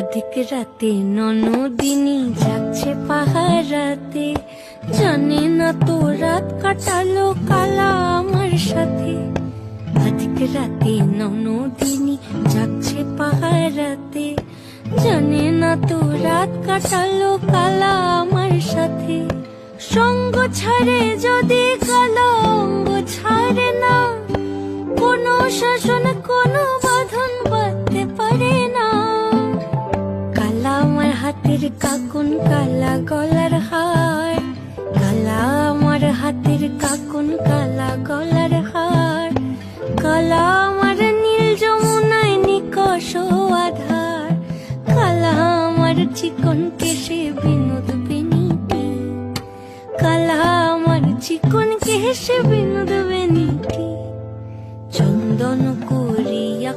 অধিক রাতে ননদিনী যাচ্ছে পাহারাতে, জানে না তো রাত কাটালো কালা আমার সাথে। অধিক রাতে ননদিনী যাচ্ছে পাহারাতে, জানে না তো রাত কাটালো কালা আমার সাথে। সঙ্গ ছাড়ে যদি কালো অঙ্গ ছাড়ে না, কোনো শাসন কোনো বাঁধন বাঁধতে পারে না। কালা আমার হাতের কাকুন কালা গলার হার, কালা আমার হাতের কাকুন কালা গলার হার। কালা আমার নীল যমুনায় নিকষ আধার, কালা আমার চিকন কেশে বিনোদ বেনিটি। কালা আমার চিকন কেশে বিনোদ বেনিটি। চন্দন করিয়া